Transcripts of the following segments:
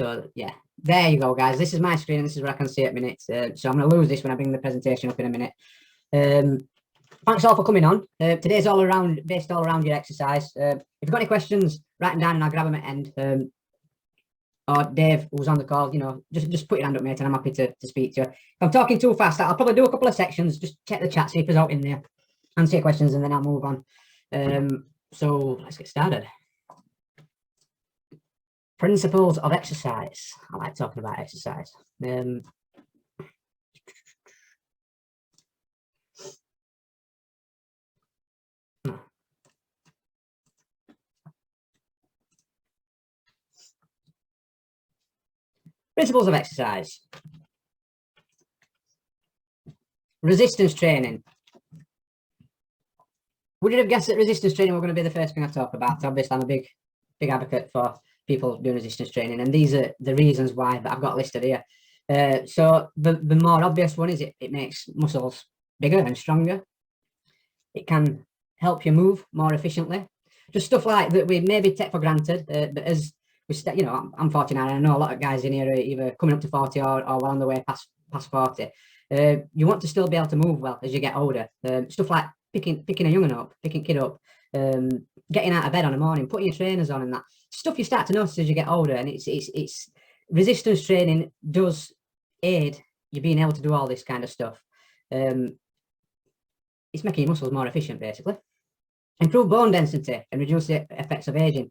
So yeah, there you go, guys. This is my screen, and this is where I can see at minutes. So I'm going to lose this when I bring the presentation up in a minute. Thanks all for coming on. Today's based all around your exercise. If you've got any questions, write them down and I'll grab them at the end. Or Dave, who's on the call, just put your hand up, mate, and I'm happy to speak to you. If I'm talking too fast, I'll probably do a couple of sections, just check the chat, see if there's out in there, answer your questions, and then I'll move on. So let's get started. Principles of exercise. I like talking about exercise. Principles of exercise. Resistance training. Would you have guessed that resistance training were going to be the first thing I talk about? Obviously, I'm a big advocate for people doing resistance training, and these are the reasons why that I've got listed here. So the more obvious one is it makes muscles bigger and stronger. It can help you move more efficiently. Just stuff like that we maybe take for granted, but as we start, I'm 49, and I know a lot of guys in here are either coming up to 40 or well on the way past 40. You want to still be able to move well as you get older. Stuff like picking a young one up, picking a kid up, getting out of bed on a morning, putting your trainers on, and that stuff you start to notice as you get older. And it's resistance training does aid you being able to do all this kind of stuff. It's making your muscles more efficient, basically. Improve bone density and reduce the effects of aging.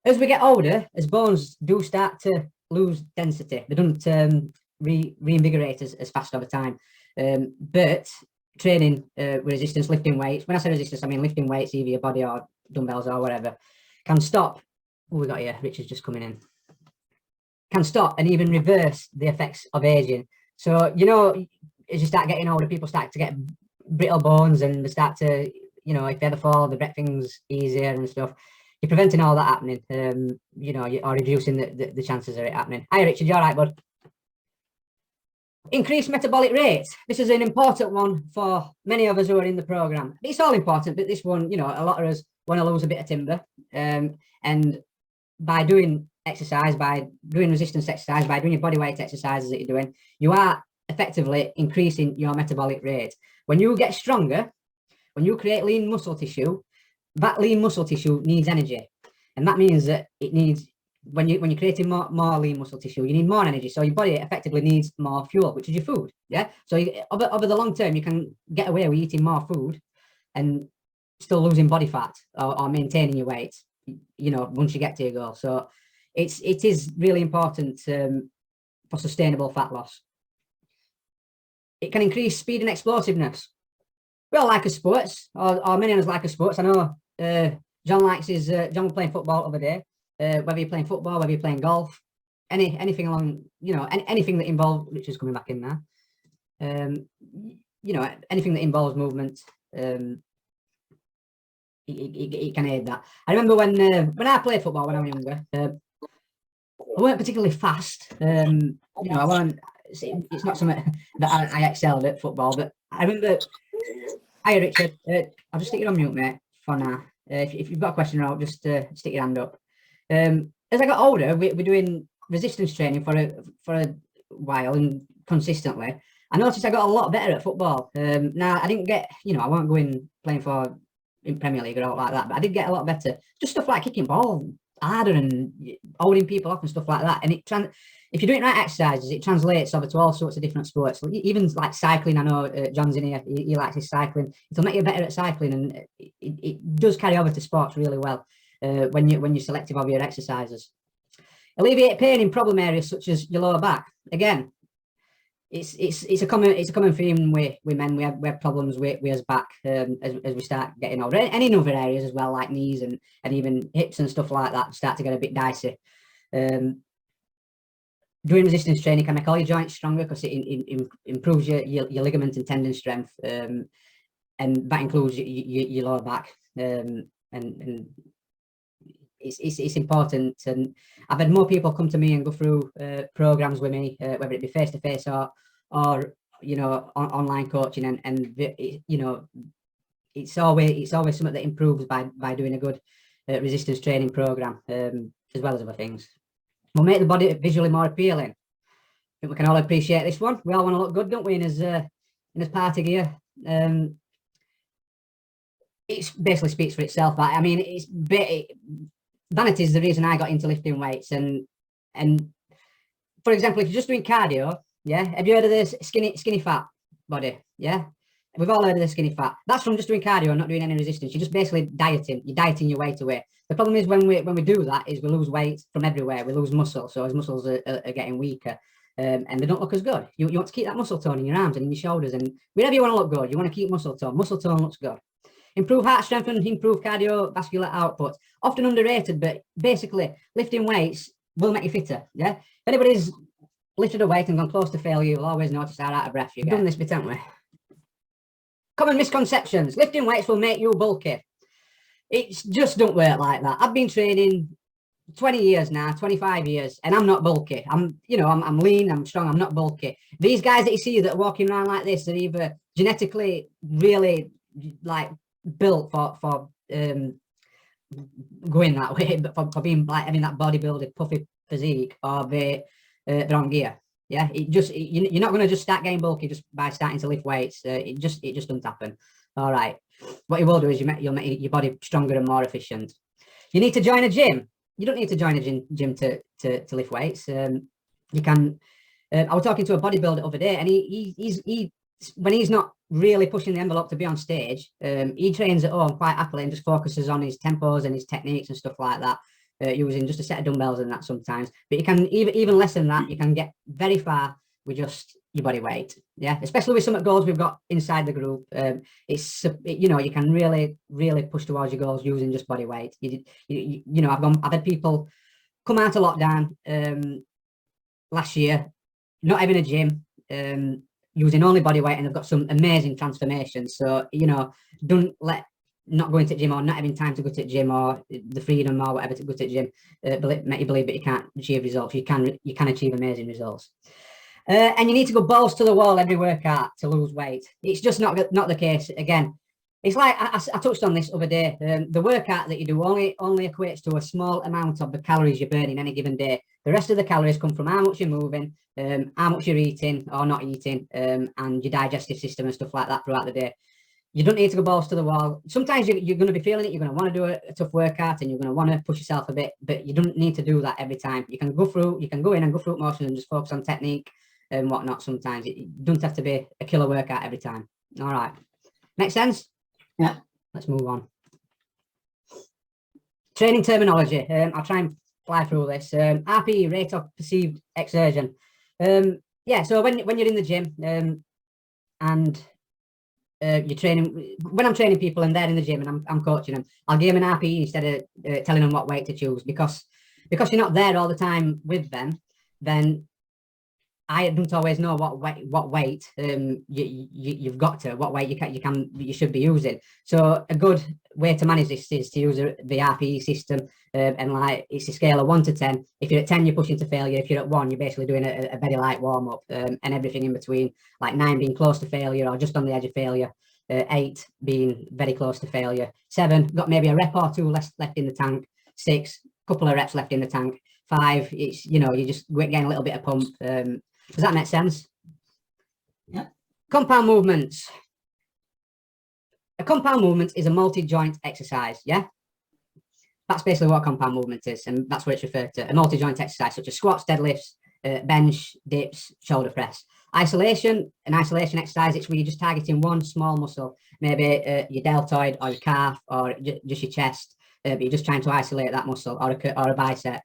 As we get older, as bones do start to lose density, they don't reinvigorate as fast over time. But training with resistance, lifting weights, when I say resistance, I mean lifting weights, either your body or dumbbells or whatever, can stop. Oh, we got here, Richard's just coming in. Can stop and even reverse the effects of aging. So, as you start getting older, people start to get brittle bones, and they start to, if they ever fall, they break things easier and stuff. You're preventing all that happening, or reducing the chances of it happening. Hi, Richard, you all right, bud? Increased metabolic rate. This is an important one for many of us who are in the program. It's all important, but this one, a lot of us want to lose a bit of timber. And by doing exercise, by doing resistance exercise, by doing your body weight exercises that you're doing, you are effectively increasing your metabolic rate. When you get stronger, when you create lean muscle tissue, that lean muscle tissue needs energy. And that means that it needs, when you're creating more lean muscle tissue, you need more energy. So your body effectively needs more fuel, which is your food. Yeah. So over the long term, you can get away with eating more food and still losing body fat or maintaining your weight, once you get to your goal. So it is really important for sustainable fat loss. It can increase speed and explosiveness. We all like a sports, or many of us like a sports. I know John likes John was playing football the other day. Whether you're playing football, whether you're playing golf, anything along, anything that involves, Richard's coming back in now. Anything that involves movement, it can aid that. I remember when I played football when I was younger, I weren't particularly fast. I weren't. It's not something that I excelled at football, but I remember. Hi, Richard. I'll just stick you on mute, mate, for now. If you've got a question, I'll just stick your hand up. As I got older, we're doing resistance training for a while and consistently. I noticed I got a lot better at football. Now I didn't get, I won't go in playing in Premier League or all like that, but I did get a lot better. Just stuff like kicking ball harder and holding people off and stuff like that. And if you're doing right exercises, it translates over to all sorts of different sports. Even like cycling, I know John's in here, he likes his cycling. It'll make you better at cycling, and it does carry over to sports really well when you're selective of your exercises. Alleviate pain in problem areas such as your lower back. Again, it's a common theme with men. We have problems with us back as we start getting older, and in other areas as well, like knees and even hips and stuff like that start to get a bit dicey. Doing resistance training can make all your joints stronger because it improves your ligament and tendon strength, and that includes your lower back. And it's important. And I've had more people come to me and go through programs with me, whether it be face to face or online coaching, and it's always something that improves by doing a good resistance training program, as well as other things. will make the body visually more appealing. I think we can all appreciate this one. We all want to look good, don't we, in his party gear? It basically speaks for itself. I mean, vanity is the reason I got into lifting weights. And for example, if you're just doing cardio, yeah, have you heard of this skinny fat body? Yeah, we've all heard of the skinny fat. That's from just doing cardio and not doing any resistance. You're just basically dieting. You're dieting your weight away. The problem is when we do that is we lose weight from everywhere. We lose muscle, so his muscles are getting weaker. And they don't look as good. You want to keep that muscle tone in your arms and in your shoulders, and wherever you want to look good, you want to keep muscle tone. Muscle tone looks good. Improve heart strength and improve cardiovascular output. Often underrated, but basically lifting weights will make you fitter. Yeah. If anybody's lifted a weight and gone close to failure, you'll always notice how out of breath you get. We've done this bit, haven't we? Common misconceptions. Lifting weights will make you bulky. It just don't work like that. I've been training 20 years now, 25 years, and I'm not bulky. I'm lean, I'm strong, I'm not bulky. These guys that you see that are walking around like this are either genetically really like built for going that way, but for being like having that bodybuilder puffy physique, or they're on gear. Yeah, you're not going to just start getting bulky just by starting to lift weights. It just doesn't happen. All right, what you will do is you'll make your body stronger and more efficient. You need to join a gym. You don't need to join a gym to lift weights. You can. I was talking to a bodybuilder the other day, and he when he's not really pushing the envelope to be on stage, he trains at home quite happily and just focuses on his tempos and his techniques and stuff like that, using just a set of dumbbells and that sometimes. But you can even less than that. You can get very far with just your body weight. Yeah, especially with some goals we've got inside the group. You can really push towards your goals using just body weight. I've had people come out of lockdown last year, not having a gym, using only body weight, and they've got some amazing transformations. So don't let not going to the gym or not having time to go to the gym or the freedom or whatever to go to the gym make you believe that you can't achieve results. You can achieve amazing results. And you need to go balls to the wall every workout to lose weight. It's just not the case. Again, it's like I touched on this other day. The workout that you do only equates to a small amount of the calories you burn in any given day. The rest of the calories come from how much you're moving, how much you're eating or not eating, and your digestive system and stuff like that throughout the day. You don't need to go balls to the wall. Sometimes you're going to be feeling it. You're going to want to do a tough workout and you're going to want to push yourself a bit, but you don't need to do that every time. You can go in and go through motions and just focus on technique and whatnot. Sometimes it doesn't have to be a killer workout every time. All right. Make sense? Yeah. Let's move on. Training terminology. I'll try and fly through this. RPE, rate of perceived exertion. Yeah, so when you're in the gym and you're training, when I'm training people and they're in the gym and I'm coaching them, I'll give them an RPE instead of telling them what weight to choose, because you're not there all the time with them, then I don't always know what weight you've got to, what weight you should be using. So a good way to manage this is to use the RPE system, and like it's a scale of 1 to 10. If you're at 10, you're pushing to failure. If you're at 1, you're basically doing a very light warm up, and everything in between, like 9 being close to failure or just on the edge of failure, 8 being very close to failure, 7 got maybe a rep or 2 left in the tank, 6 couple of reps left in the tank, 5 it's you're just getting a little bit of pump. Does that make sense? Yeah. Compound movements. A compound movement is a multi-joint exercise, yeah? That's basically what a compound movement is, and that's what it's referred to. A multi-joint exercise such as squats, deadlifts, bench, dips, shoulder press. An isolation exercise, it's where you're just targeting one small muscle, maybe your deltoid or your calf or just your chest, but you're just trying to isolate that muscle, or a bicep.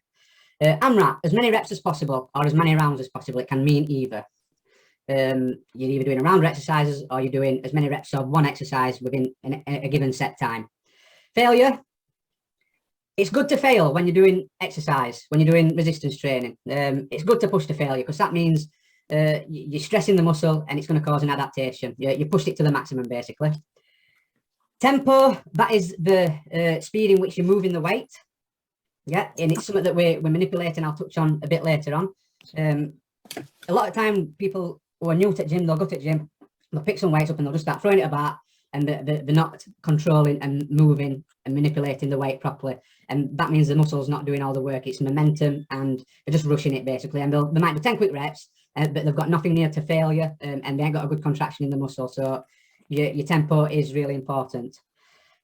AMRAP, as many reps as possible or as many rounds as possible. It can mean either. You're either doing a round of exercises or you're doing as many reps of one exercise within a given set time. Failure. It's good to fail when you're doing exercise, when you're doing resistance training. It's good to push to failure, because that means you're stressing the muscle and it's going to cause an adaptation. You pushed it to the maximum, basically. Tempo, that is the speed in which you're moving the weight. Yeah, and it's something that we're manipulating. I'll touch on a bit later on. A lot of time, people who are new to the gym, they'll go to the gym, they'll pick some weights up and they'll just start throwing it about. and they're not controlling and moving and manipulating the weight properly. And that means the muscle's not doing all the work. It's momentum, and they're just rushing it basically. And they might do 10 quick reps, but they've got nothing near to failure, and they ain't got a good contraction in the muscle. So your tempo is really important.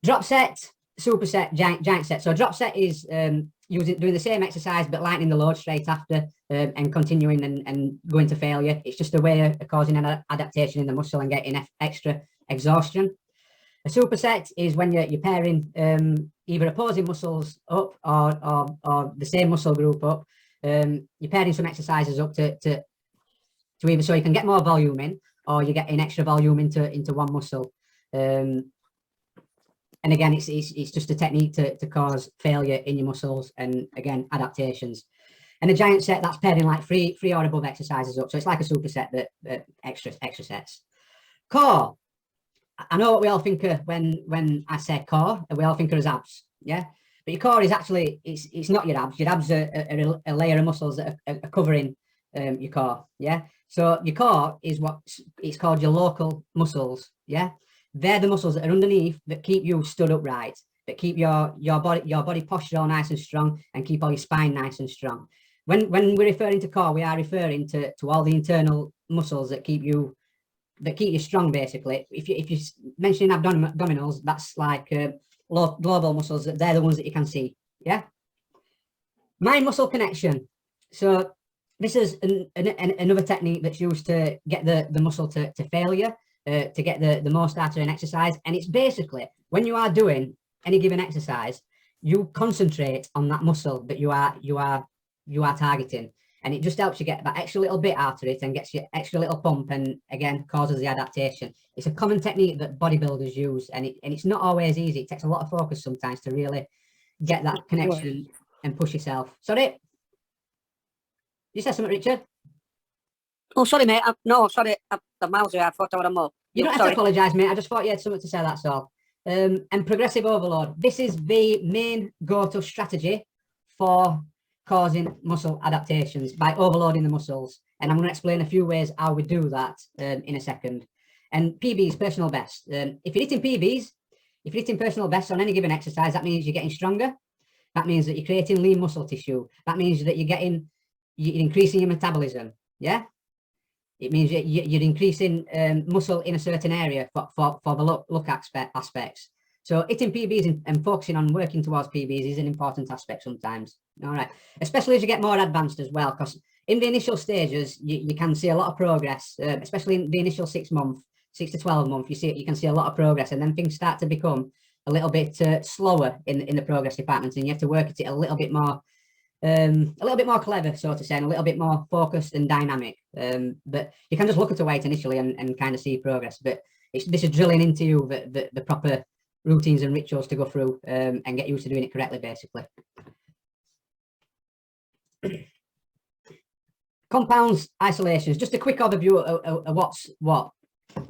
Drop set, superset, giant set. So drop set is doing the same exercise but lightening the load straight after, and continuing and going to failure. It's just a way of causing an adaptation in the muscle and getting extra exhaustion. A superset is when you're pairing either opposing muscles up or the same muscle group up. You're pairing some exercises up to either so you can get more volume in, or you're getting extra volume into one muscle. And again, it's just a technique to cause failure in your muscles, and again, adaptations. And a giant set, that's pairing like three or above exercises up. So it's like a superset, but extra sets. Core. I know what we all think of when I say core, we all think of as abs, yeah? But your core is actually, it's not your abs. Your abs are a layer of muscles that are covering your core, yeah? So your core is it's called your local muscles, yeah? They're the muscles that are underneath that keep you stood upright, that keep your body posture all nice and strong, and keep all your spine nice and strong. When we're referring to core, we are referring to all the internal muscles that keep you strong, basically. If you're mentioning abdominals, that's like global muscles. They're the ones that you can see, yeah? Mind muscle connection. So this is another technique that's used to get the muscle to failure, to get the most out of an exercise. And it's basically, when you are doing any given exercise, you concentrate on that muscle that you are targeting, and it just helps you get that extra little bit out of it and gets you extra little pump, and again causes the adaptation. It's a common technique that bodybuilders use, and it's not always easy. It takes a lot of focus sometimes to really get that connection and push yourself. Sorry, you said something, Richard? Oh, sorry, mate. No, sorry. The mouse here, I thought I was a more. You don't have to apologise, mate. I just thought you had something to say, that's all. And progressive overload. This is the main go-to strategy for causing muscle adaptations, by overloading the muscles. And I'm going to explain a few ways how we do that in a second. And PBs, personal best. If you're hitting PBs, if you're hitting personal best on any given exercise, that means you're getting stronger. That means that you're creating lean muscle tissue. That means that you're increasing your metabolism. Yeah. It means you're increasing muscle in a certain area for the look aspects. So hitting PBs and focusing on working towards PBs is an important aspect sometimes. All right, especially as you get more advanced as well, because in the initial stages you can see a lot of progress, especially in the initial 6 to 12 months. You can see a lot of progress, and then things start to become a little bit slower in the progress department, and you have to work at it a little bit more clever, so to say, and a little bit more focused and dynamic. But you can just look at a weight initially and kind of see progress. But this is drilling into you the proper routines and rituals to go through and get used to doing it correctly, basically. Compounds, isolations. Just a quick overview of what's what.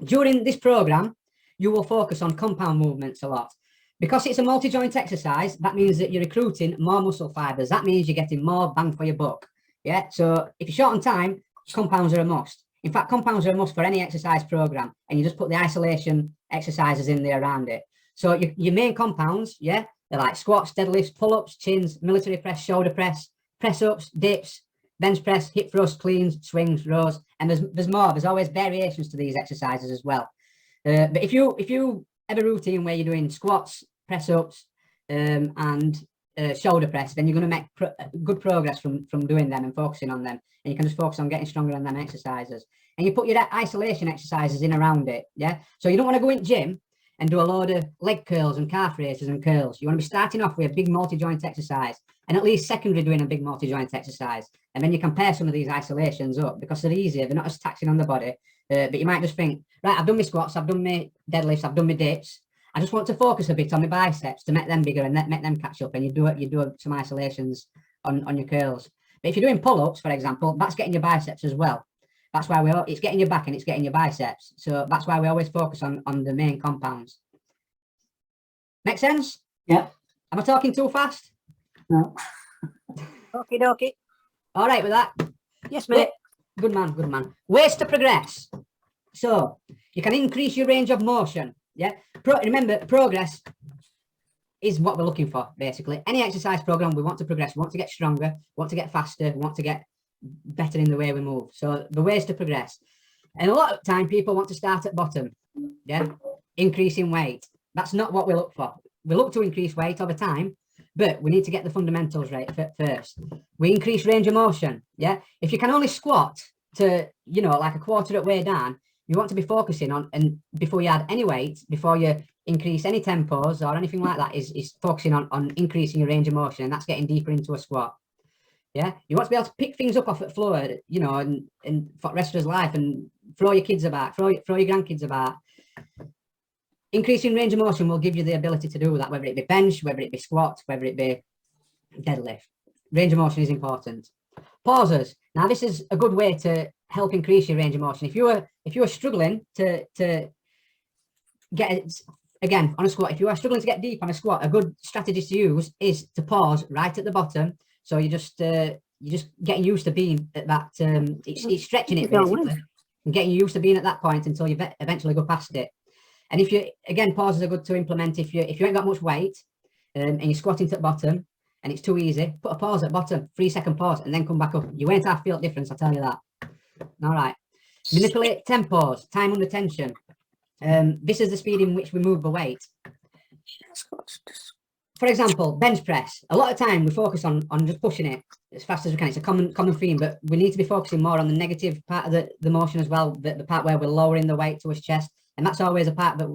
During this program, you will focus on compound movements a lot. Because it's a multi-joint exercise, that means that you're recruiting more muscle fibers. That means you're getting more bang for your buck. Yeah. So if you're short on time, compounds are a must. In fact, compounds are a must for any exercise program, and you just put the isolation exercises in there around it. So your main compounds, yeah, they're like squats, deadlifts, pull-ups, chins, military press, shoulder press, press-ups, dips, bench press, hip thrust, cleans, swings, rows, and there's more. There's always variations to these exercises as well. But if you have a routine where you're doing squats, press-ups, and shoulder press, then you're going to make good progress from doing them and focusing on them, and you can just focus on getting stronger on them exercises. And you put your isolation exercises in around it, yeah. So you don't want to go in gym and do a load of leg curls and calf raises and curls. You want to be starting off with a big multi-joint exercise, and at least secondary doing a big multi-joint exercise, and then you can pair some of these isolations up because they're easier, they're not as taxing on the body. But you might just think, right, I've done my squats, I've done my deadlifts, I've done my dips, I just want to focus a bit on my biceps to make them bigger and make them catch up, and you do some isolations on your curls. But if you're doing pull-ups, for example, that's getting your biceps as well. That's why it's getting your back and it's getting your biceps. So that's why we always focus on the main compounds. Make sense? Yeah. Am I talking too fast? No. Okie dokie. All right with that? Yes, mate. Good man, good man. Ways to progress. So you can increase your range of motion. Yeah. Remember, progress is what we're looking for, basically. Any exercise program, we want to progress, we want to get stronger, we want to get faster, we want to get better in the way we move. So the ways to progress. And a lot of time people want to start at bottom. Yeah. Increasing weight. That's not what we look for. We look to increase weight over time, but we need to get the fundamentals right first. We increase range of motion. Yeah. If you can only squat to, you know, like a quarter of way down, you want to be focusing on, and before you add any weight, before you increase any tempos or anything like that, is focusing on increasing your range of motion, and that's getting deeper into a squat. Yeah, you want to be able to pick things up off the floor, you know, and for the rest of his life, and throw your kids about, throw your grandkids about. Increasing range of motion will give you the ability to do that, whether it be bench, whether it be squat, whether it be deadlift. Range of motion is important. Pauses. Now, this is a good way to help increase your range of motion. If you were struggling to get it, again, on a squat, if you are struggling to get deep on a squat, a good strategy to use is to pause right at the bottom. So you're just getting used to being at that. It's stretching it basically, and getting used to being at that point until you eventually go past it. And if you, again, pauses are good to implement if you ain't got much weight and you're squatting to the bottom and it's too easy, put a pause at bottom, 3-second pause, and then come back up. You won't have to feel the difference, I'll tell you that. All right. Manipulate tempos, time under tension. This is the speed in which we move the weight. For example, bench press. A lot of time we focus on just pushing it as fast as we can. It's a common theme, but we need to be focusing more on the negative part of the motion as well, the part where we're lowering the weight to his chest. And that's always a part that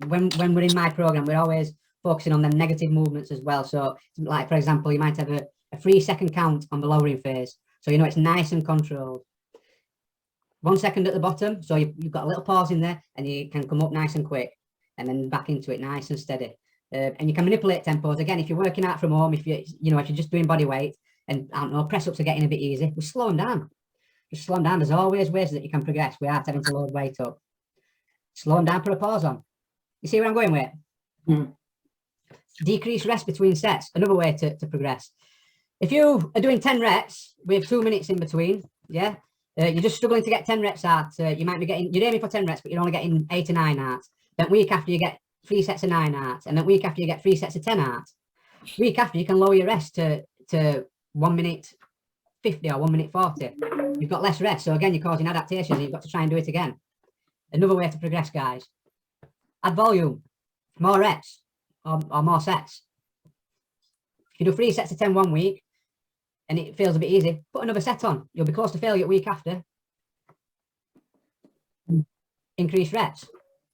when we're in my program, we're always focusing on the negative movements as well. So like, for example, you might have a 3-second count on the lowering phase. So, you know, it's nice and controlled. 1 second at the bottom. So you've got a little pause in there and you can come up nice and quick and then back into it nice and steady. And you can manipulate tempos. Again, if you're working out from home, if you're just doing body weight and I don't know, press ups are getting a bit easy, we slow them down. Just slow them down. There's always ways that you can progress without having to load weight up. Slow them down, put a pause on. You see where I'm going with it? Mm. Decrease rest between sets, another way to progress. If you are doing 10 reps with 2 minutes in between, yeah, you're just struggling to get 10 reps out. You might be you're aiming for 10 reps, but you're only getting 8 or 9 out. Then week after you get 3 sets of 9 out, and then week after you get 3 sets of 10 out. Week after you can lower your rest to 1 minute 50 or 1 minute 40. You've got less rest, so again you're causing adaptations and you've got to try and do it again. Another way to progress, guys. Add volume, more reps or more sets. If you do 3 sets of 10 1 week and it feels a bit easy, put another set on. You'll be close to failure week after. Increase reps.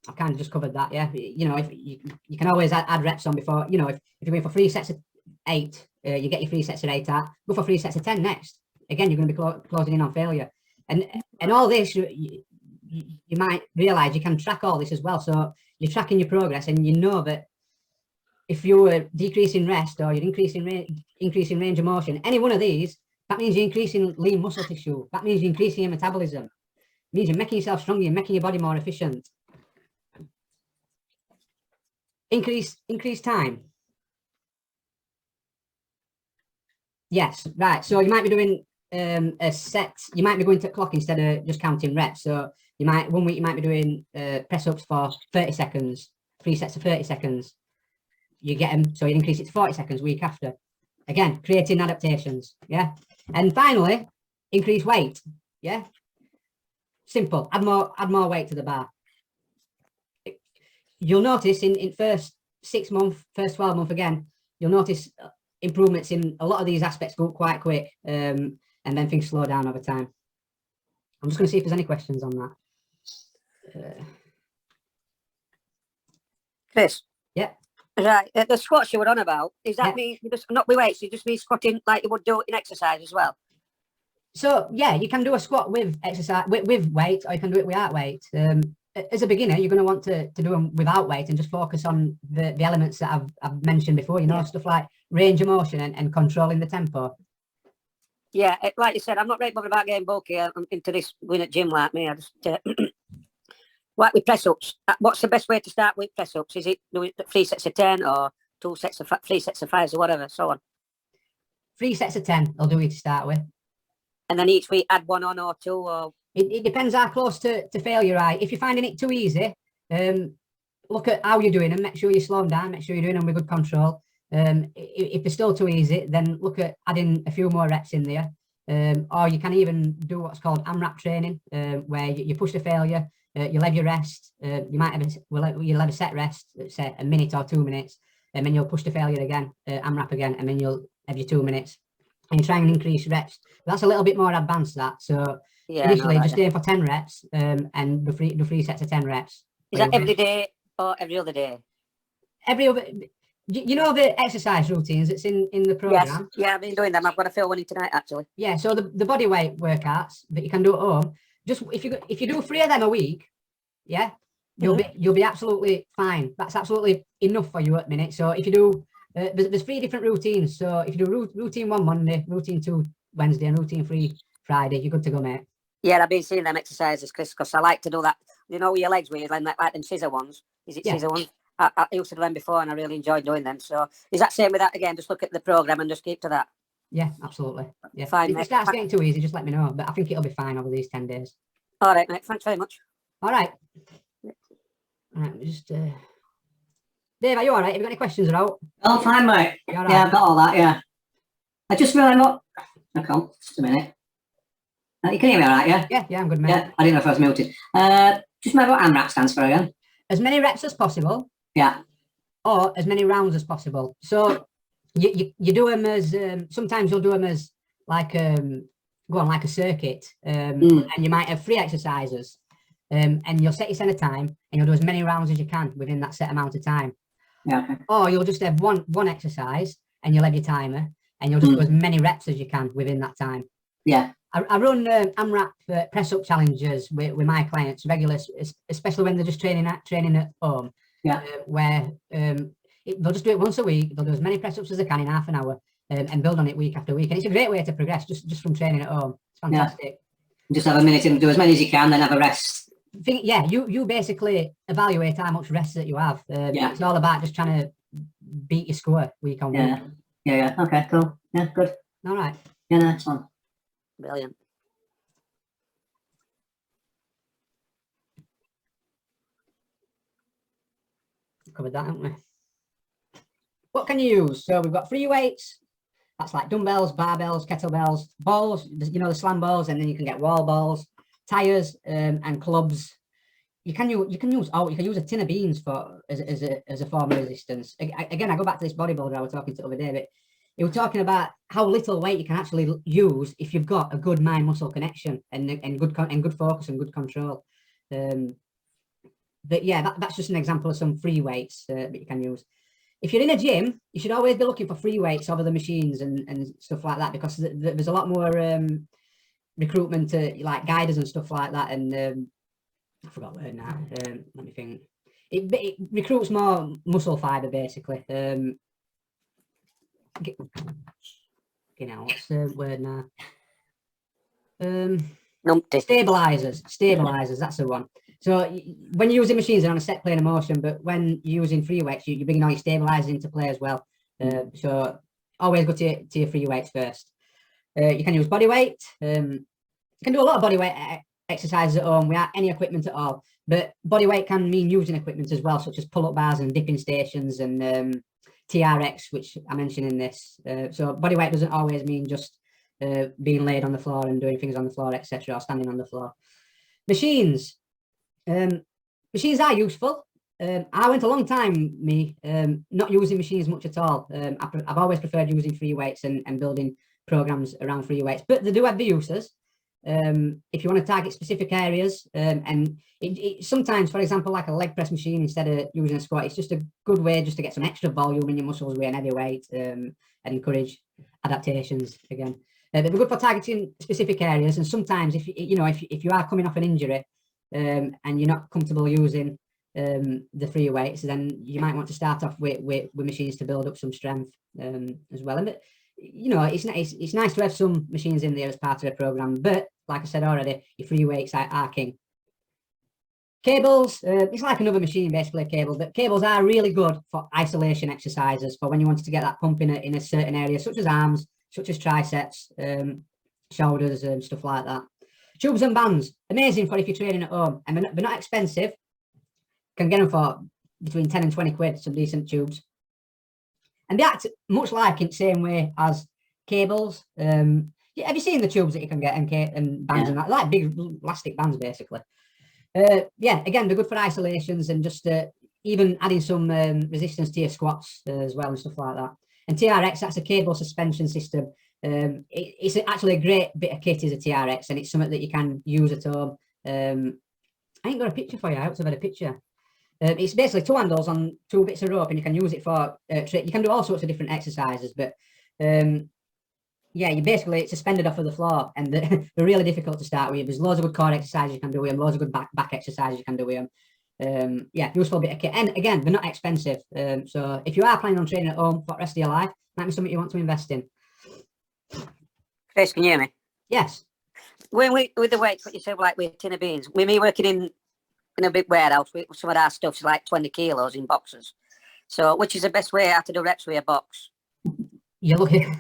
I've kind of just covered that, yeah. You know, if you can always add reps on before, you know, if you're going for 3 sets of 8, you get your 3 sets of 8 out, go for 3 sets of 10 next. Again, you're going to be closing in on failure. And all this, you might realize you can track all this as well. So you're tracking your progress and you know that if you're decreasing rest or you're increasing range of motion, any one of these, that means you're increasing lean muscle tissue. That means you're increasing your metabolism. It means you're making yourself stronger, you're making your body more efficient. Increase time. Yes, right. So you might be doing a set, you might be going to clock instead of just counting reps. So you might, 1 week you might be doing press ups for 30 seconds, 3 sets of 30 seconds. You get them, so you increase it to 40 seconds week after. Again, creating adaptations, yeah. And finally, increase weight, yeah. Simple, add more weight to the bar. You'll notice in first 6 months, first 12 months again, you'll notice improvements in a lot of these aspects go quite quick, and then things slow down over time. I'm just going to see if there's any questions on that. Chris? Yeah. Right, the squats you were on about, is that me, just not with weights, you just be squatting like you would do in exercise as well? So, yeah, you can do a squat with exercise, with weight, or you can do it without weight. As a beginner, you're going to want to do them without weight and just focus on the elements that I've mentioned before, you know, stuff like range of motion and controlling the tempo. Yeah, like you said, I'm not really bothered about getting bulky. I'm into this going at gym like me. I just like with press ups. What's the best way to start with press ups? Is it doing 3 sets of 10 or 3 sets of 5 or whatever, so on? 3 sets of 10 I'll do it to start with. And then each week add 1 on or 2 or? It depends how close to failure you are. If you're finding it too easy, look at how you're doing and make sure you slow them down, make sure you're doing them with good control. If they're still too easy, then look at adding a few more reps in there. Or you can even do what's called AMRAP training, where you push to failure, you'll have your rest, you might have you'll have a set rest, say a minute or 2 minutes, and then you'll push to failure again, AMRAP again, and then you'll have your 2 minutes, and you try and increase reps. That's a little bit more advanced, that. So Yeah, initially, just aim for 10 reps, and do three sets of 10 reps. is that every day or every other day? Every other. You know the exercise routines that's in the program? Yes. Yeah, I've been doing them. I've got to fill one in tonight, actually. Yeah, so the body weight workouts that you can do at home, just if you do 3 of them a week, yeah, you'll be absolutely fine. That's absolutely enough for you at the minute. So if you do, there's 3 different routines. So if you do routine 1 Monday, routine 2 Wednesday, and routine 3 Friday, you're good to go, mate. Yeah, I've been seeing them exercises, Chris, because I like to do that. You know, with your legs, where you like them scissor ones. Is it scissor ones? I used to do them before, and I really enjoyed doing them. So is that same with that again? Just look at the program and just keep to that. Yeah, absolutely. Yeah, fine. If it starts getting too easy, just let me know. But I think it'll be fine over these 10 days. All right, mate. Thanks very much. All right. All right, just Dave, are you all right? Have you got any questions about? Oh, fine, mate. Right? Yeah, I've got all that. Yeah. I just really want. I can't. Just a minute. You can hear me all right, yeah? Yeah, I'm good, mate. Yeah, I didn't know if I was muted. Just remember what AMRAP stands for again. As many reps as possible. Yeah. Or as many rounds as possible. So you do them as sometimes you'll do them as like like a circuit, and you might have 3 exercises, and you'll set your center time, and you'll do as many rounds as you can within that set amount of time. Yeah. Okay. Or you'll just have one exercise, and you'll have your timer, and you'll just do as many reps as you can within that time. Yeah. I run AMRAP press up challenges with my clients regularly, especially when they're just training at home. Yeah. Where they'll just do it once a week. They'll do as many press ups as they can in half an hour, and build on it week after week. And it's a great way to progress just from training at home. It's fantastic. Yeah. Just have a minute and do as many as you can, then have a rest. You basically evaluate how much rest that you have. It's all about just trying to beat your score week on week. Yeah. Okay. Cool. Yeah. Good. All right. Yeah. Next one. Brilliant. Covered that, haven't we? What can you use? So we've got free weights. That's like dumbbells, barbells, kettlebells, balls, you know, the slam balls, and then you can get wall balls, tires, and clubs. You can use a tin of beans as a form of resistance. Again, I go back to this bodybuilder I was talking to the other day, but he was talking about how little weight you can actually use if you've got a good mind-muscle connection and good focus and good control. But yeah, that's just an example of some free weights that you can use. If you're in a gym, you should always be looking for free weights over the machines and stuff like that, because there's a lot more recruitment to like guiders and stuff like that. And I forgot the word now. Let me think. It recruits more muscle fiber, basically. What's the word now? Stabilizers. That's the one. So when you're using machines, they're on a set plane of motion, but when you're using free weights, you're bringing all your stabilizers into play as well. So always go to your free weights first. You can use body weight. You can do a lot of body weight exercises at home without any equipment at all. But body weight can mean using equipment as well, such as pull-up bars and dipping stations and TRX, which I mentioned in this. So body weight doesn't always mean just being laid on the floor and doing things on the floor, etc., or standing on the floor. Machines. Machines are useful. I went a long time, not using machines much at all. I've always preferred using free weights and building programs around free weights, but they do have the uses. If you want to target specific areas, and it sometimes, for example, like a leg press machine instead of using a squat, it's just a good way just to get some extra volume in your muscles with an heavy weight, and encourage adaptations again. They're good for targeting specific areas, and sometimes if you are coming off an injury, and you're not comfortable using the free weights, then you might want to start off with machines to build up some strength as well. And it's nice to have some machines in there as part of the program, but like I said already, your free weights are king. Cables, it's like another machine, basically a cable, but cables are really good for isolation exercises, for when you want to get that pump in a certain area, such as arms, such as triceps, shoulders, and stuff like that. Tubes and bands, amazing for if you're training at home, and they're not expensive. Can get them for between 10 and 20 quid, some decent tubes. And they act much like in the same way as cables. Have you seen the tubes that you can get and bands and that? Like big elastic bands, basically. Yeah, again, they're good for isolations and just even adding some resistance to your squats as well and stuff like that. And TRX, that's a cable suspension system. It's actually a great bit of kit, is a TRX, and it's something that you can use at home. I ain't got a picture for you. I hope to have had a picture. It's basically 2 handles on 2 bits of rope, and you can use it for you can do all sorts of different exercises. But yeah, you basically it's suspended off of the floor, and they're really difficult to start with. There's loads of good core exercises you can do with them, loads of good back exercises you can do with them. Yeah, useful bit of kit, and again, they're not expensive. So if you are planning on training at home for the rest of your life, might be something you want to invest in. Chris, can you hear me? Yes. When we with the weights, what you said, like with tin of beans, with me working in a big warehouse, with some of our stuff's like 20 kilos in boxes. So, which is the best way to do reps with a box? You're looking.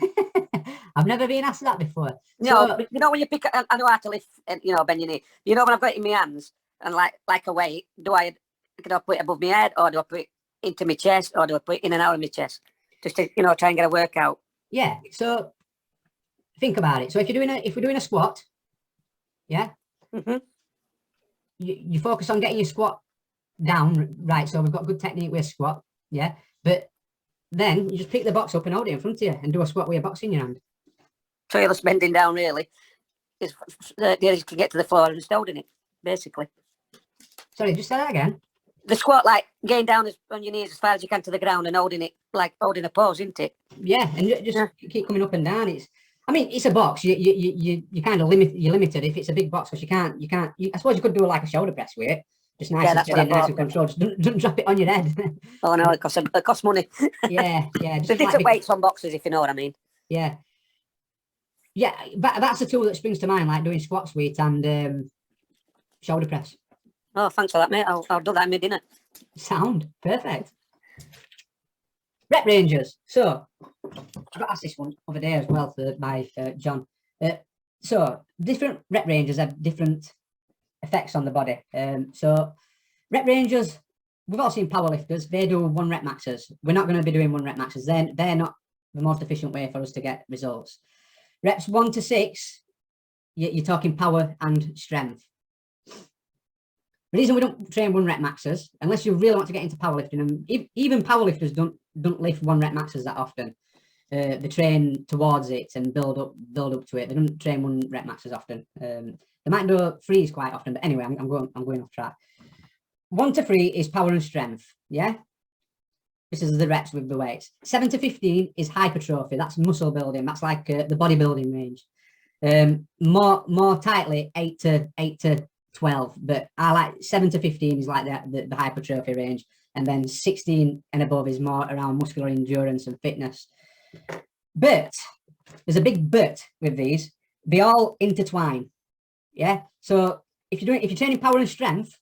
I've never been asked that before. No, So, you know when you pick, I know how to lift, you know, bend your knee. You know when I've got it in my hands and like a weight, do I put it above my head, or do I put it into my chest, or do I put it in and out of my chest, just to try and get a workout? yeah. So think about it. So if we're doing a squat, yeah, you focus on getting your squat down, right? So we've got good technique with a squat, yeah. But then you just pick the box up and hold it in front of you and do a squat with a box in your hand. So you're just bending down, really. You can get to the floor and just holding it, basically. Sorry, just say that again. The squat, like getting down on your knees as far as you can to the ground and holding it, like holding a pose, isn't it? Yeah, and just keep coming up and down. It's a box. You kind of you're limited if it's a big box, because you can't. I suppose you could do like a shoulder press with it, just nice and steady, nice and controlled. Just don't drop it on your head. Oh no, it costs money. Yeah. Just There's different weights on boxes, if you know what I mean. Yeah. Yeah, but that's a tool that springs to mind, like doing squats with and shoulder press. Oh, thanks for that, mate. I'll do that in my dinner. Sound perfect. Rep ranges. So I got asked this one other day as well by John. So different rep ranges have different effects on the body. So rep ranges, we've all seen powerlifters. They do 1 rep maxes. We're not going to be doing 1 rep maxes. They're not the most efficient way for us to get results. Reps 1 to 6, you're talking power and strength. The reason we don't train 1 rep maxes, unless you really want to get into powerlifting, and even powerlifters don't lift 1 rep maxes that often. They train towards it and build up to it. They don't train 1 rep maxes often. They might do 3s quite often, but anyway, I'm going off track. 1 to 3 is power and strength. Yeah, this is the reps with the weights. 7 to 15 is hypertrophy. That's muscle building. That's like the bodybuilding range. More tightly 8 to 12, but I like 7 to 15 is like the hypertrophy range, and then 16 and above is more around muscular endurance and fitness. But there's a big but with these. They all intertwine. Yeah. So if you're training power and strength,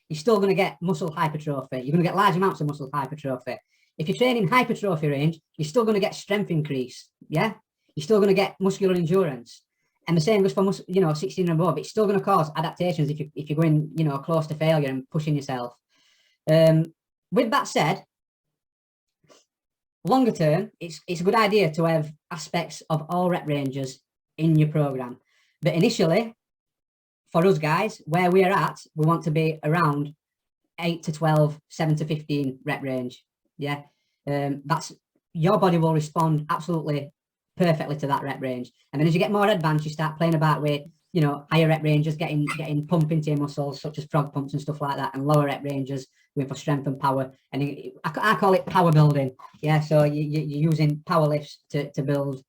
you're still going to get muscle hypertrophy. You're going to get large amounts of muscle hypertrophy. If you're training hypertrophy range, you're still going to get strength increase. Yeah. You're still going to get muscular endurance. And the same goes for 16 and above. It's still going to cause adaptations if you're going close to failure and pushing yourself. With that said, longer term, it's a good idea to have aspects of all rep ranges in your program. But initially, for us guys, where we're at, we want to be around 8 to 12, 7 to 15 rep range. Yeah, that's your body will respond absolutely perfectly to that rep range. And then as you get more advanced, you start playing about with higher rep ranges, getting pump into your muscles, such as frog pumps and stuff like that, and lower rep ranges going for strength and power. And I call it power building. Yeah, so you're using power lifts to build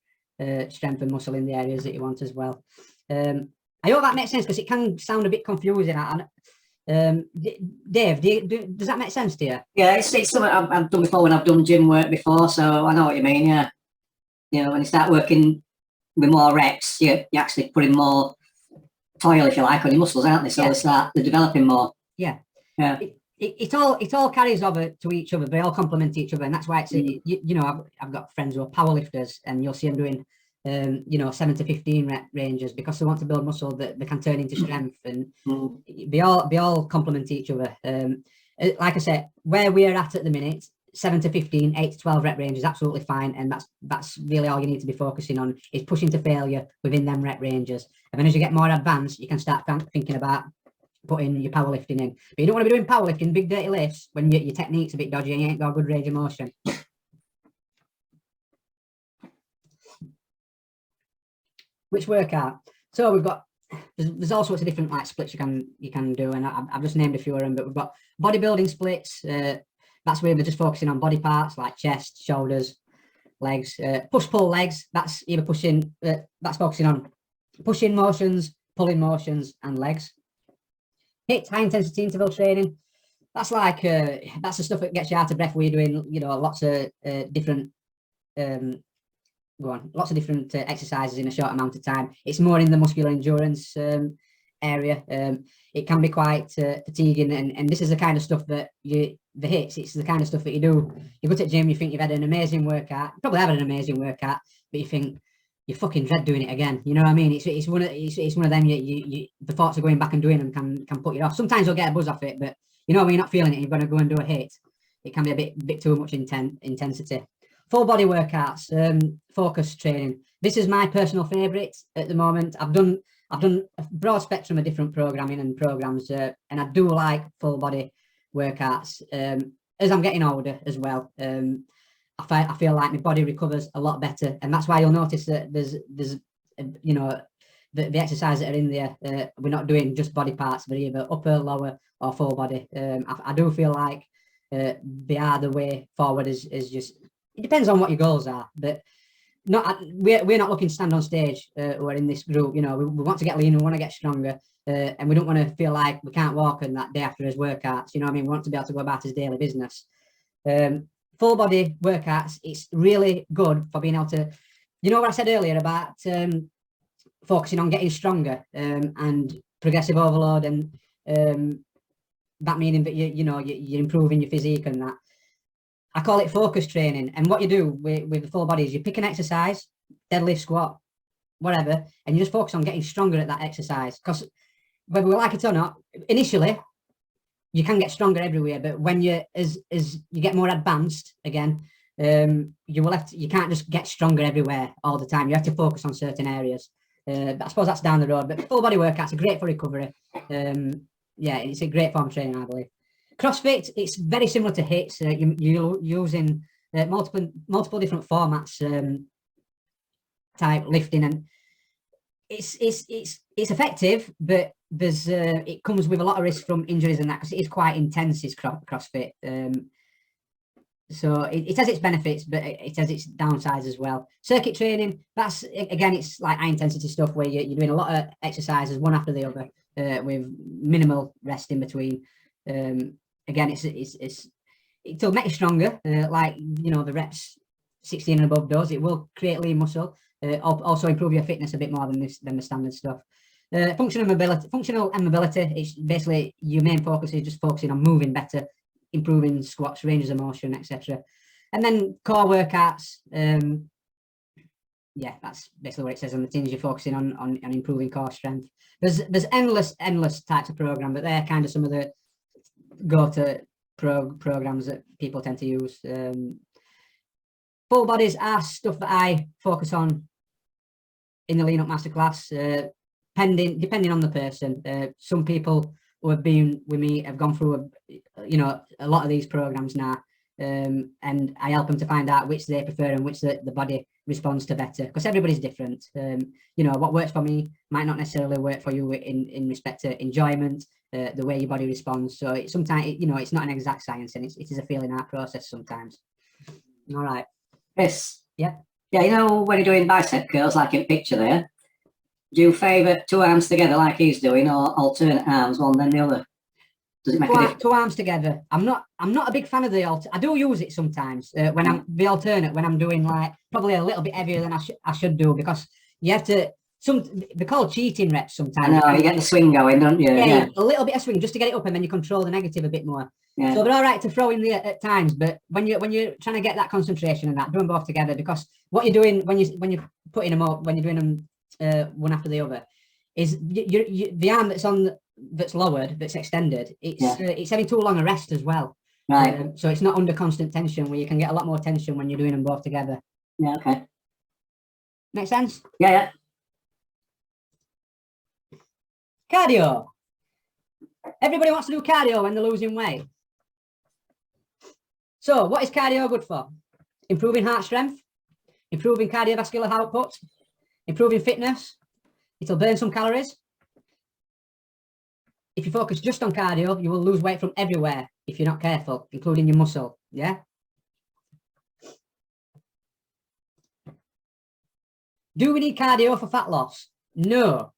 strength and muscle in the areas that you want as well. I hope that makes sense, because it can sound a bit confusing. Dave, does that make sense to you? Yeah, it's something I've done before when I've done gym work before, so I know what you mean. Yeah, when you start working with more reps, you're actually putting more toil, if you like, on your muscles, aren't they? So they're developing more. Yeah. It all carries over to each other. They all complement each other, and that's why it's I've got friends who are powerlifters, and you'll see them doing 7 to 15 rep ranges, because they want to build muscle that they can turn into strength, and they all complement each other. And like I said, where we're at the minute, 7 to 15, 8 to 12 rep range is absolutely fine, and that's really all you need to be focusing on, is pushing to failure within them rep ranges. And then as you get more advanced, you can start thinking about putting your powerlifting in. But you don't want to be doing powerlifting, big dirty lifts, when your technique's a bit dodgy and you ain't got a good range of motion. Which workout? So we've got, there's all sorts of different like splits you can do, and I've just named a few of them. But we've got bodybuilding splits. That's where we're just focusing on body parts like chest, shoulders, legs. Push-pull legs. That's either pushing. That's focusing on pushing motions, pulling motions, and legs. HIIT, high intensity interval training. That's like that's the stuff that gets you out of breath. We're doing, you know, lots of different. Lots of different exercises in a short amount of time. It's more in the muscular endurance area. It can be quite fatiguing, and this is the kind of stuff that the HIITs, it's the kind of stuff that you do. You go to the gym, you think you've had an amazing workout, probably have had an amazing workout, but you think you fucking dread doing it again. You know what I mean? It's one of them. The thoughts of going back and doing them can put you off. Sometimes you'll get a buzz off it, but you know when you're not feeling it, you're going to go and do a HIIT. It can be a bit too much intensity. Full body workouts, focus training. This is my personal favourite at the moment. I've done a broad spectrum of different programming and programs, and I do like full body workouts. As I'm getting older as well, I feel like my body recovers a lot better, and that's why you'll notice that there's you know, the exercises that are in there. We're not doing just body parts, but either upper, lower, or full body. I do feel like they are the way forward. Is just, it depends on what your goals are, but we're not looking to stand on stage or in this group. You know, we want to get lean, we want to get stronger, and we don't want to feel like we can't walk on that day after his workouts. You know what I mean? We want to be able to go about his daily business. Full body workouts, it's really good for being able to, you know what I said earlier about focusing on getting stronger and progressive overload, and that meaning that you're improving your physique and that. I call it focus training. And what you do with the full body is you pick an exercise, deadlift, squat, whatever, and you just focus on getting stronger at that exercise. Because whether we like it or not, initially you can get stronger everywhere, but when as you get more advanced again, you can't just get stronger everywhere all the time. You have to focus on certain areas. I suppose that's down the road, but full body workouts are great for recovery. Yeah, it's a great form of training, I believe. CrossFit, it's very similar to HIITs. You're using multiple different formats, type lifting, and it's effective, but there's it comes with a lot of risk from injuries and that, because it is quite intense, is CrossFit. So it has its benefits, but it has its downsides as well. Circuit training, that's again, it's like high intensity stuff where you're doing a lot of exercises one after the other with minimal rest in between. Again, it'll make you stronger, like, you know, the reps 16 and above does. It will create lean muscle, also improve your fitness a bit more than the standard stuff. Functional and mobility, it's basically your main focus is just focusing on moving better, improving squats, ranges of motion, etc. And then core workouts, yeah, that's basically what it says on the tins. You're focusing on improving core strength. There's endless types of program, but they're kind of some of the go-to programs that people tend to use. Full bodies are stuff that I focus on in the Lean Up Masterclass, depending on the person. Some people who have been with me have gone through a lot of these programs now, and I help them to find out which they prefer and which the body responds to better, because everybody's different. You know, what works for me might not necessarily work for you in respect to enjoyment, the way your body responds. So sometimes, it's not an exact science, and it is a feeling out process sometimes. All right. Yes. Yeah. Yeah, you know, when you're doing bicep curls, like in picture there, do you favour two arms together like he's doing, or alternate arms, one then the other? Does it make a difference? Two arms together. I'm not a big fan of the I do use it sometimes when I'm the alternate, when I'm doing like probably a little bit heavier than I should do, because you have to. They're called cheating reps sometimes. I know, you get the swing going, don't you? Yeah, a little bit of swing just to get it up, and then you control the negative a bit more. Yeah. So they're all right to throw in there at times, but when you're trying to get that concentration and that, do them both together, because what you're doing when you're putting them up, when you're doing them one after the other, is the arm that's on that's lowered, that's extended, it's Yeah. it's having too long a rest as well. Right. So it's not under constant tension, where you can get a lot more tension when you're doing them both together. Yeah. Okay. Make sense? Yeah. Yeah. Cardio. Everybody wants to do cardio when they're losing weight. So what is cardio good for? Improving heart strength, improving cardiovascular output, improving fitness. It'll burn some calories. If you focus just on cardio, you will lose weight from everywhere if you're not careful, including your muscle. Yeah. Do we need cardio for fat loss? No,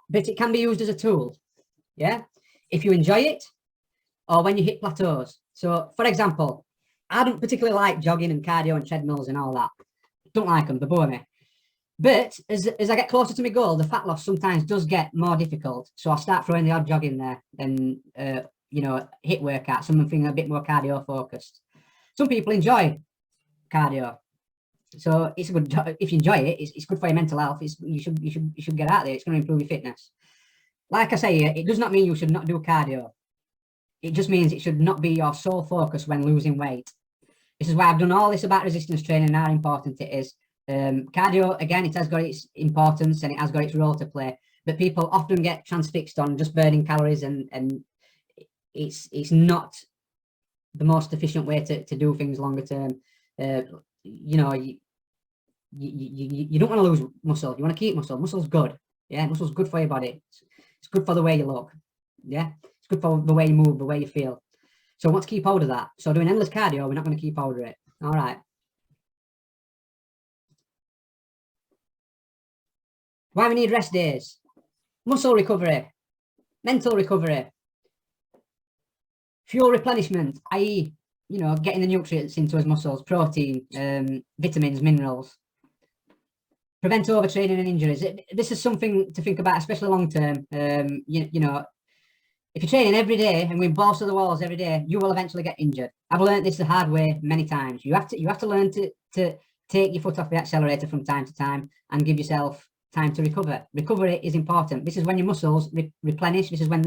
but it can be used as a tool. Yeah. If you enjoy it, or when you hit plateaus. So, for example, I don't particularly like jogging and cardio and treadmills and all that. Don't like them, they bore me. But as I get closer to my goal, the fat loss sometimes does get more difficult. So I'll start throwing the odd jog in there and, you know, hit workout, something a bit more cardio focused. Some people enjoy cardio. So it's a good, if you enjoy it, it's good for your mental health. You should get out there. It's going to improve your fitness. Like I say, it does not mean you should not do cardio. It just means it should not be your sole focus when losing weight. This is why I've done all this about resistance training and how important it is. Cardio, again, it has got its importance and it has got its role to play, but people often get transfixed on just burning calories, and it's not the most efficient way to do things longer term. You know, you don't want to lose muscle. You want to keep muscle. Muscle's good. Yeah, muscle's good for your body. It's good for the way you look. Yeah, it's good for the way you move, the way you feel. So I want to keep hold of that. So doing endless cardio, we're not going to keep hold of it. All right. Why we need rest days? Muscle recovery, mental recovery, fuel replenishment, i.e., you know, getting the nutrients into his muscles, protein, vitamins, minerals. Prevent overtraining and injuries. This is something to think about, especially long term. You know, if you're training every day and going balls to the walls every day, you will eventually get injured. I've learned this the hard way many times. You have to learn to take your foot off the accelerator from time to time and give yourself time to recover. Recovery is important. This is when your muscles replenish. This is when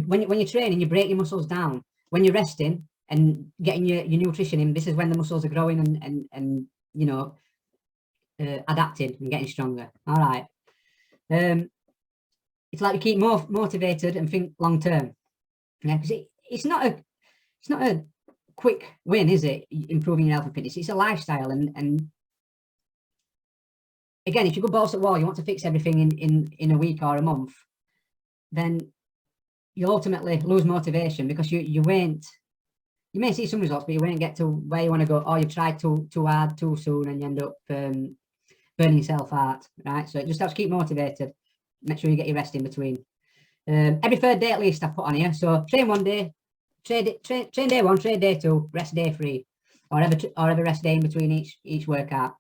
when you're training, you break your muscles down. When you're resting and getting your nutrition in, this is when the muscles are growing and you know, adapting and getting stronger. All right. It's like you keep more motivated and think long term. Yeah, because it's not a quick win, is it? Improving your health and fitness. It's a lifestyle, and again, if you go balls to the wall, you want to fix everything in a week or a month, then you'll ultimately lose motivation, because you may see some results, but you won't get to where you want to go, or you've tried too hard too soon and you end up burning yourself out, right? So it just helps keep motivated. Make sure you get your rest in between. Every third day at least, I put on here. So train one day, train day one, train day two, rest day three, or every rest day in between each workout.